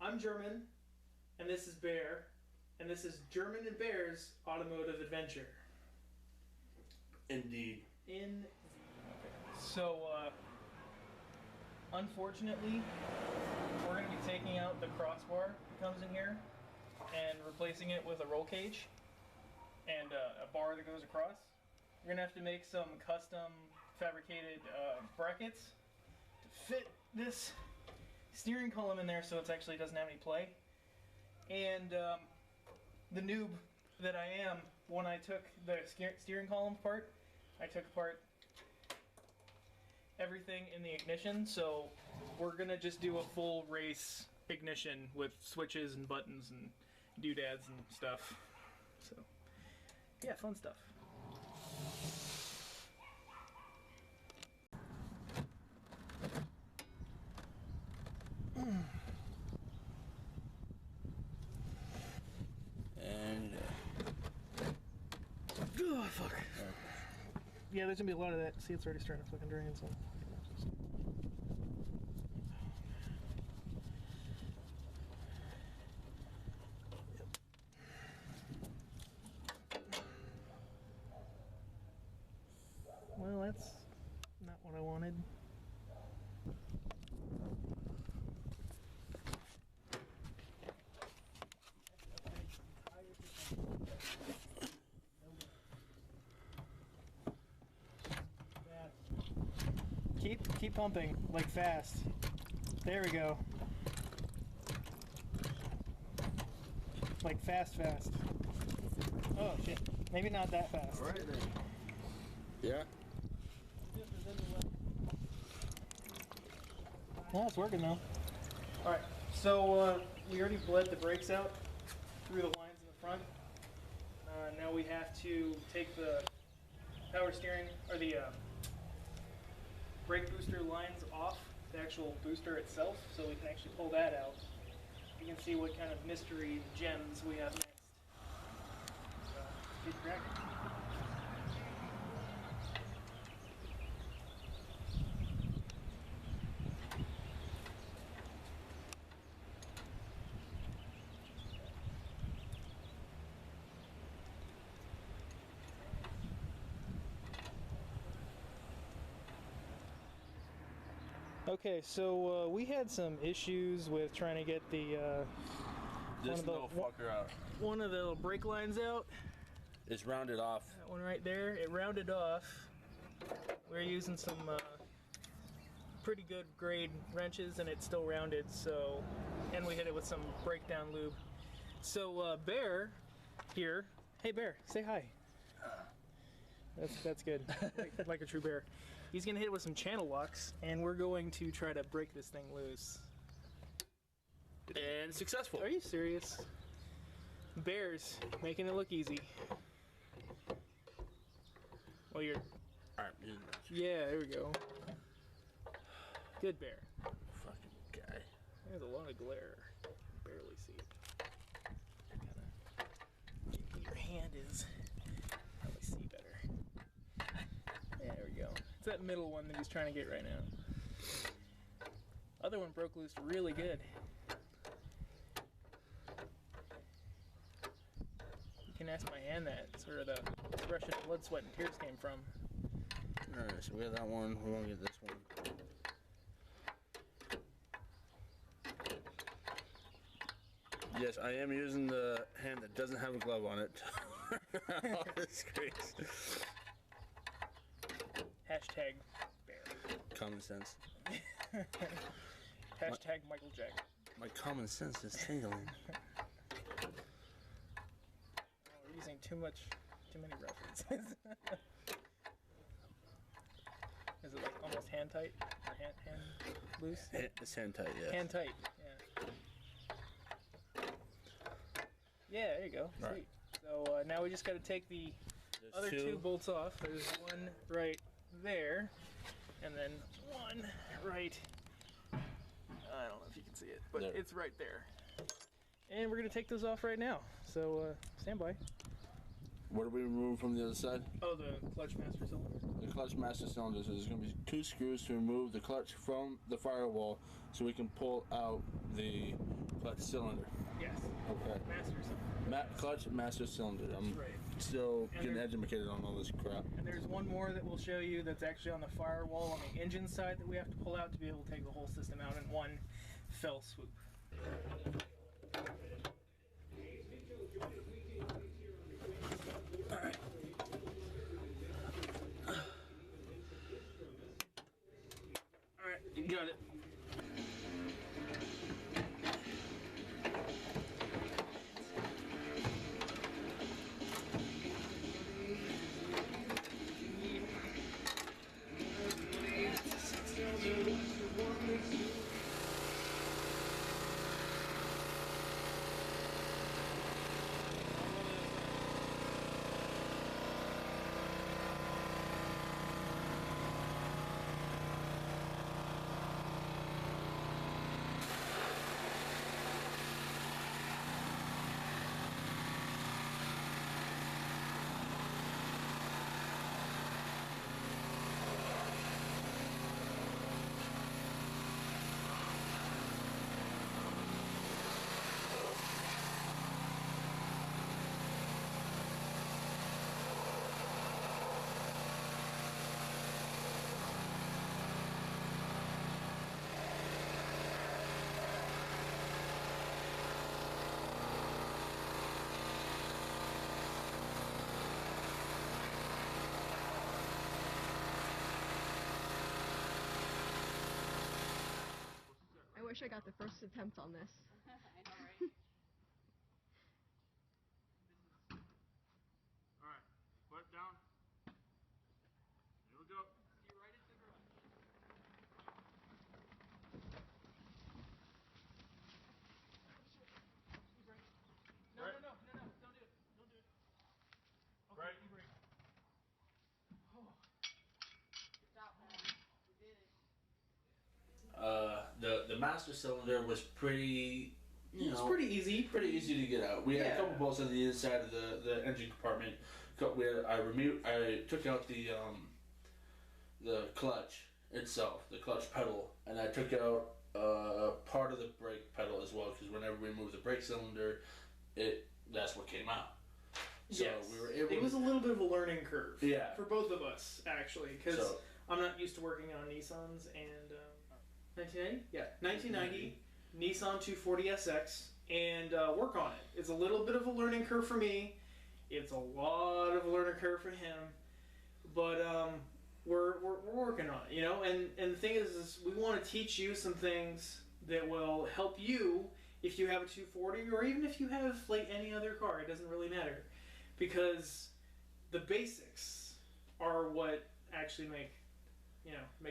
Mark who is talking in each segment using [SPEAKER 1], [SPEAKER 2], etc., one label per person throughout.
[SPEAKER 1] I'm German, and this is Bear, and this is German and Bear's Automotive Adventure.
[SPEAKER 2] Indeed.
[SPEAKER 1] Okay. So, unfortunately, we're going to be taking out the crossbar that comes in here and replacing it with a roll cage and a bar that goes across. You're going to have to make some custom fabricated brackets to fit this steering column in there so it actually doesn't have any play. And the noob that I am, when I took the steering column apart, I took apart everything in the ignition, so we're gonna just do a full race ignition with switches and buttons and doodads and stuff. So, yeah, fun stuff.
[SPEAKER 2] And
[SPEAKER 1] oh, fuck. Yeah, there's gonna be a lot of that. See, it's already starting to fucking drain, so. Yep. Well, that's not what I wanted. Keep pumping, like fast. There we go. Like fast. Oh shit. Maybe not that fast.
[SPEAKER 2] alright then. Yeah.
[SPEAKER 1] No, it's working though. Alright, so we already bled the brakes out through the lines in the front. Now we have to take the power steering, or the brake booster lines off the actual booster itself, so we can actually pull that out. You can see what kind of mystery gems we have next. So, let's keep cracking. Okay, so we had some issues with trying to get the
[SPEAKER 2] This little fucker out.
[SPEAKER 1] One of the little brake lines out.
[SPEAKER 2] It's rounded off.
[SPEAKER 1] That one right there, it rounded off. We're using some pretty good grade wrenches, and it's still rounded. So, and we hit it with some breakdown lube. So Bear here, hey Bear, say hi. That's good, like a true bear. He's gonna hit it with some channel locks, and we're going to try to break this thing loose.
[SPEAKER 2] And successful.
[SPEAKER 1] Are you serious? Bears making it look easy. Well, you're.
[SPEAKER 2] Alright.
[SPEAKER 1] Yeah, there we go. Good Bear.
[SPEAKER 2] Fucking guy.
[SPEAKER 1] There's a lot of glare. I can barely see it. Your hand is. Probably see better. There we go. It's that middle one that he's trying to get right now. Other one broke loose really good. You can ask my hand that. It's where the expression of blood, sweat, and tears came from.
[SPEAKER 2] Alright, so we got that one. We're gonna get this one. Yes, I am using the hand that doesn't have a glove on it. All this grease.
[SPEAKER 1] Hashtag bear.
[SPEAKER 2] Common sense.
[SPEAKER 1] Hashtag Michael Jackson.
[SPEAKER 2] My common sense is tingling.
[SPEAKER 1] Oh, we're using too many references. Is it like almost hand tight? Or hand loose?
[SPEAKER 2] It's hand tight, yeah.
[SPEAKER 1] Hand tight, yeah. Yeah, there you go. Sweet.
[SPEAKER 2] Right.
[SPEAKER 1] So now we just got to take the other two bolts off. There's one right there, and then one right. I don't know if you can see it, but it's right there. And we're gonna take those off right now. So stand by.
[SPEAKER 2] What do we remove from the other side?
[SPEAKER 1] Oh, the clutch master cylinder.
[SPEAKER 2] The clutch master cylinder. So there's going to be 2 screws to remove the clutch from the firewall so we can pull out the clutch cylinder.
[SPEAKER 1] Yes.
[SPEAKER 2] Okay.
[SPEAKER 1] Master cylinder.
[SPEAKER 2] Clutch master cylinder. I'm
[SPEAKER 1] Right.
[SPEAKER 2] still
[SPEAKER 1] And
[SPEAKER 2] getting educated on all this crap.
[SPEAKER 1] And there's one more that we'll show you that's actually on the firewall on the engine side that we have to pull out to be able to take the whole system out in one fell swoop. Alright. Alright, you got it.
[SPEAKER 3] I wish I got the first attempt on this.
[SPEAKER 4] I know, right?
[SPEAKER 2] Alright, foot down. Here we go.
[SPEAKER 4] You're right into the garage. No,
[SPEAKER 2] Right.
[SPEAKER 4] no, no, no, no, don't do it. Don't do it. Okay,
[SPEAKER 2] Right.
[SPEAKER 4] you brake. Oh. Good job, man. You did it.
[SPEAKER 2] The master cylinder was pretty,
[SPEAKER 1] It's pretty easy.
[SPEAKER 2] pretty easy to get out. We had a couple bolts on the inside of the engine compartment. I took out the clutch itself, the clutch pedal, and I took out part of the brake pedal as well, because whenever we moved the brake cylinder, that's what came out. So
[SPEAKER 1] yes.
[SPEAKER 2] we were able.
[SPEAKER 1] It was a little bit of a learning curve.
[SPEAKER 2] Yeah.
[SPEAKER 1] For both of us, actually, because
[SPEAKER 2] So-
[SPEAKER 1] I'm not used to working on Nissans and 1990. Yeah, 1990 Nissan 240SX and work on it. It's a little bit of a learning curve for me. It's a lot of a learning curve for him, but we're working on it, you know. And the thing is we want to teach you some things that will help you if you have a 240 or even if you have like any other car. It doesn't really matter, because the basics are what actually make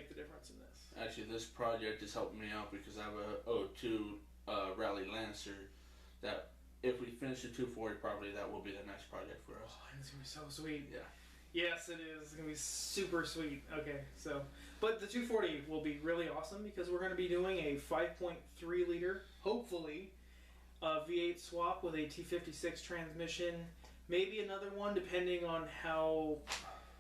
[SPEAKER 1] the difference in this.
[SPEAKER 2] Actually, this project is helping me out because I have a 02 Rally Lancer that, if we finish the 240 properly, that will be the next project for us.
[SPEAKER 1] Oh, it's gonna be so sweet.
[SPEAKER 2] Yeah.
[SPEAKER 1] Yes, it is. It's gonna be super sweet. Okay, so, but the 240 will be really awesome because we're gonna be doing a 5.3 liter, hopefully, V8 swap with a T56 transmission. Maybe another one, depending on how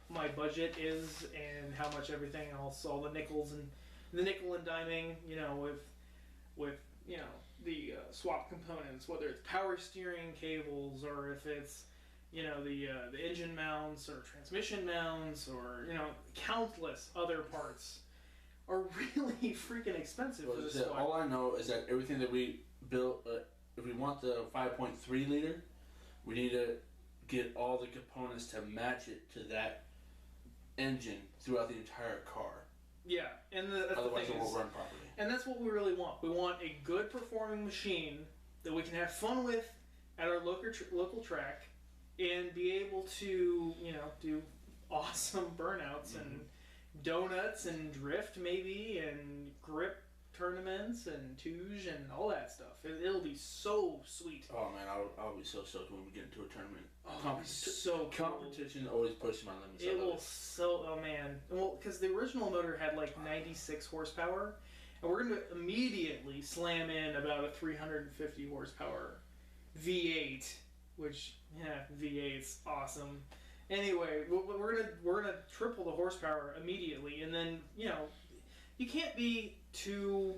[SPEAKER 1] my budget is and how much everything else, all the nickels and the nickel and diming, with the swap components, whether it's power steering cables or if it's the engine mounts or transmission mounts or countless other parts are really freaking expensive for this one.
[SPEAKER 2] All I know is that everything that we built, if we want the 5.3 liter, we need to get all the components to match it to that engine throughout the entire car.
[SPEAKER 1] Yeah, and that's
[SPEAKER 2] Otherwise,
[SPEAKER 1] the
[SPEAKER 2] it
[SPEAKER 1] thing
[SPEAKER 2] won't
[SPEAKER 1] is,
[SPEAKER 2] run properly.
[SPEAKER 1] and that's what we really want. We want a good performing machine that we can have fun with at our local track and be able to, do awesome burnouts and donuts and drift maybe and grip tournaments and Touge and all that stuff. It'll be so sweet.
[SPEAKER 2] Oh man, I'll be so stoked when we get into a tournament.
[SPEAKER 1] Oh, so cool.
[SPEAKER 2] Competition always pushes my limits.
[SPEAKER 1] It will oh man. Well, because the original motor had like 96 horsepower, and we're going to immediately slam in about a 350 horsepower V8 which V8's awesome. Anyway, we're gonna triple the horsepower immediately, and then you can't be too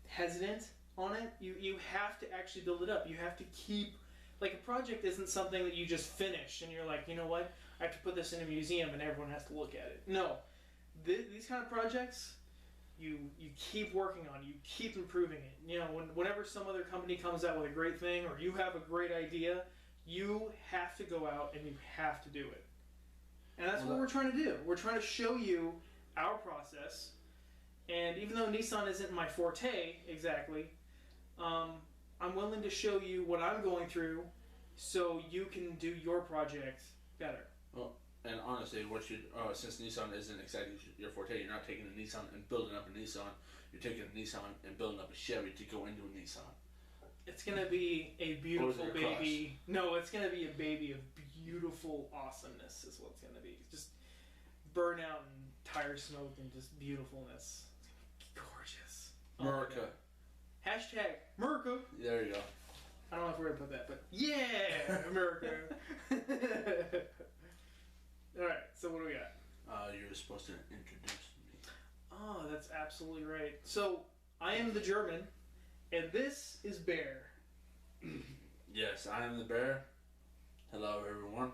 [SPEAKER 1] hesitant on it. You have to actually build it up. You have to keep, like, a project isn't something that you just finish and you're like, you know what, I have to put this in a museum and everyone has to look at it. No, these kind of projects, you keep working on, you keep improving it. Whenever some other company comes out with a great thing or you have a great idea, you have to go out and you have to do it. And that's what we're trying to do. We're trying to show you our process. And even though Nissan isn't my forte exactly, I'm willing to show you what I'm going through so you can do your project better.
[SPEAKER 2] Well, and honestly, since Nissan isn't exactly your forte, you're not taking a Nissan and building up a Nissan. You're taking a Nissan and building up a Chevy to go into a Nissan.
[SPEAKER 1] It's going to be a beautiful baby. No, it's going to be a baby of beautiful awesomeness is what it's going to be. Just burnout and tire smoke and just beautifulness. It's going to be gorgeous.
[SPEAKER 2] America.
[SPEAKER 1] Hashtag America.
[SPEAKER 2] There you go.
[SPEAKER 1] I don't know if we're going to put that, but yeah, America. Alright, so what do we got?
[SPEAKER 2] You're supposed to introduce me.
[SPEAKER 1] Oh, that's absolutely right. So, I am the German, and this is Bear.
[SPEAKER 2] Yes, I am the Bear. Hello, everyone.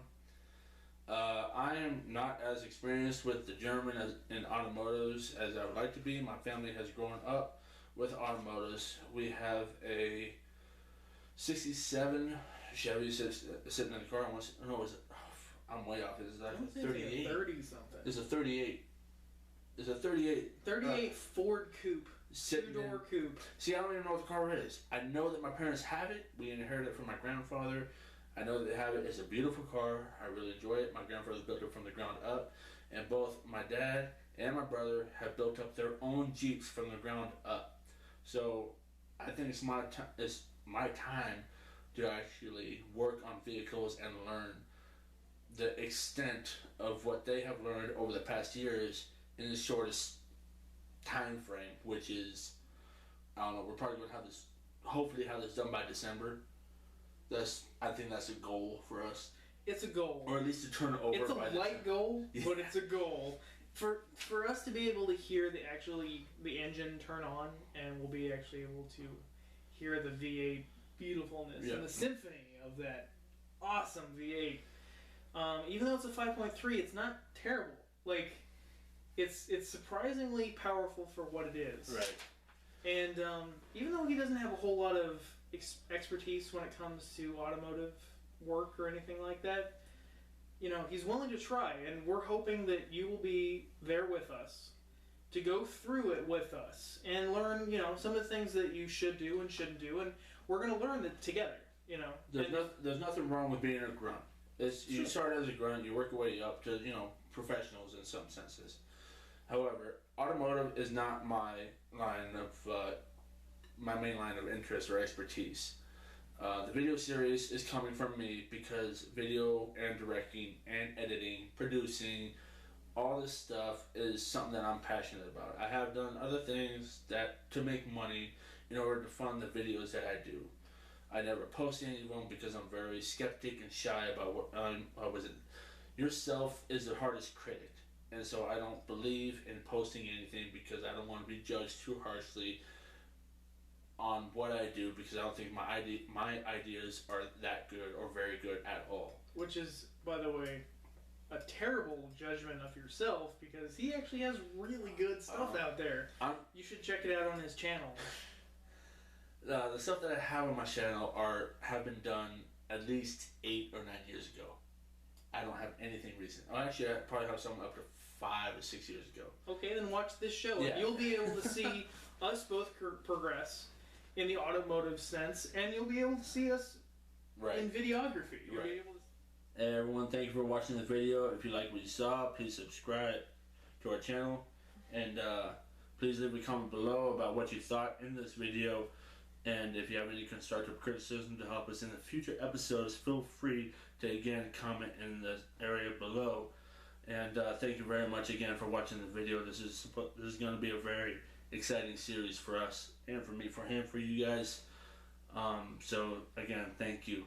[SPEAKER 2] I am not as experienced with the German in automotives as I would like to be. My family has grown up with automotives. We have a 67 Chevy sitting in the car. I'm way off. It's like a 38.
[SPEAKER 1] 30 something.
[SPEAKER 2] It's a 38. It's a 38.
[SPEAKER 1] 38 Ford Coupe. Two-door coupe.
[SPEAKER 2] See, I don't even know what the car is. I know that my parents have it. We inherited it from my grandfather. I know that they have it. It's a beautiful car. I really enjoy it. My grandfather built it from the ground up. And both my dad and my brother have built up their own Jeeps from the ground up. So I think it's my time to actually work on vehicles and learn the extent of what they have learned over the past years in the shortest time frame, which is, I don't know, we're probably going to hopefully have this done by December. I think that's a goal for us.
[SPEAKER 1] It's a goal.
[SPEAKER 2] Or at least to turn it over.
[SPEAKER 1] It's a light goal, but it's a goal. For us to be able to hear the engine turn on, and we'll be actually able to hear the V8 beautifulness and the symphony of that awesome V8. Even though it's a 5.3, it's not terrible. Like, it's surprisingly powerful for what it is.
[SPEAKER 2] Right.
[SPEAKER 1] And even though he doesn't have a whole lot of expertise when it comes to automotive work or anything like that, he's willing to try, and we're hoping that you will be there with us to go through it with us and learn, some of the things that you should do and shouldn't do, and we're going to learn that together,
[SPEAKER 2] There's nothing wrong with being a grunt. You start as a grunt, you work your way up to, professionals in some senses. However, automotive is not my main line of interest or expertise. The video series is coming from me because video and directing and editing, producing, all this stuff is something that I'm passionate about. I have done other things to make money in order to fund the videos that I do. I never post any of them because I'm very skeptic and shy about yourself is the hardest critic. And so I don't believe in posting anything because I don't want to be judged too harshly on what I do, because I don't think my ideas are that good or very good at all.
[SPEAKER 1] Which is, by the way, a terrible judgment of yourself, because he actually has really good stuff out there. You should check it out on his channel.
[SPEAKER 2] The stuff that I have on my channel have been done at least 8 or 9 years ago. I don't have anything recent. Actually, I probably have some up to 5 or 6 years ago. Okay, then watch this show. Yeah. You'll be able to see us both progress in the automotive sense, and you'll be able to see us in videography. You'll be able to... Hey everyone, thank you for watching the video. If you like what you saw, please subscribe to our channel, and please leave a comment below about what you thought in this video. And if you have any constructive criticism to help us in the future episodes, feel free to again comment in the area below. And thank you very much again for watching the video. This is going to be a very exciting series for us and for me, for him, for you guys. So again, thank you.